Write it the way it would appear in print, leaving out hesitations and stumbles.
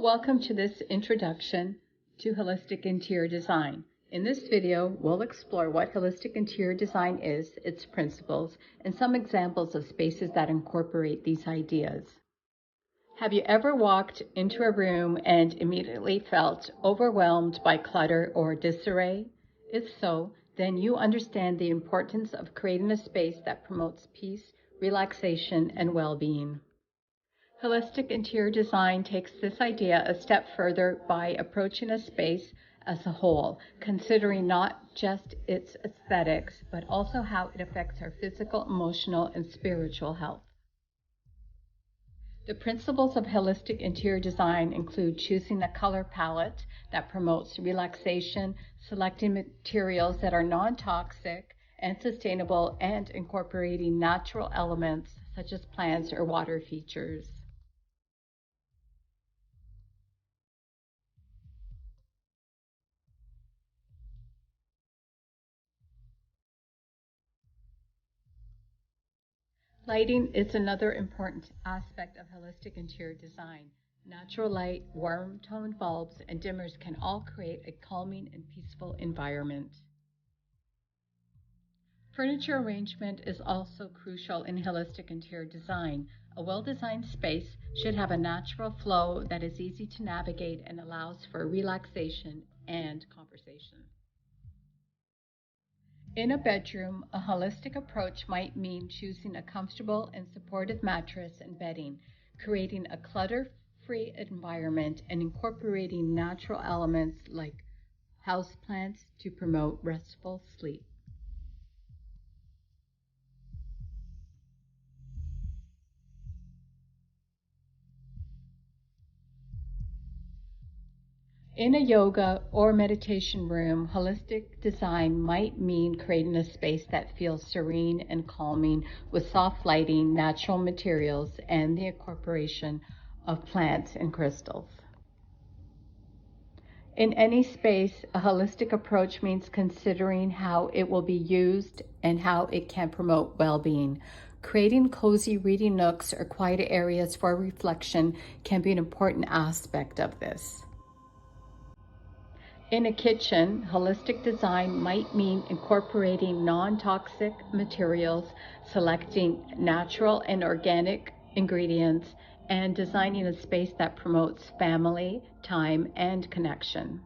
Welcome to this introduction to holistic interior design. In this video, we'll explore what holistic interior design is, its principles, and some examples of spaces that incorporate these ideas. Have you ever walked into a room and immediately felt overwhelmed by clutter or disarray? If so, then you understand the importance of creating a space that promotes peace, relaxation, and well-being. Holistic interior design takes this idea a step further by approaching a space as a whole, considering not just its aesthetics, but also how it affects our physical, emotional, and spiritual health. The principles of holistic interior design include choosing a color palette that promotes relaxation, selecting materials that are non-toxic and sustainable, and incorporating natural elements such as plants or water features. Lighting is another important aspect of holistic interior design. Natural light, warm toned bulbs, and dimmers can all create a calming and peaceful environment. Furniture arrangement is also crucial in holistic interior design. A well-designed space should have a natural flow that is easy to navigate and allows for relaxation and conversation. In a bedroom, a holistic approach might mean choosing a comfortable and supportive mattress and bedding, creating a clutter-free environment, and incorporating natural elements like houseplants to promote restful sleep. In a yoga or meditation room, holistic design might mean creating a space that feels serene and calming with soft lighting, natural materials, and the incorporation of plants and crystals. In any space, a holistic approach means considering how it will be used and how it can promote well-being. Creating cozy reading nooks or quiet areas for reflection can be an important aspect of this. In a kitchen, holistic design might mean incorporating non-toxic materials, selecting natural and organic ingredients, and designing a space that promotes family, time, and connection.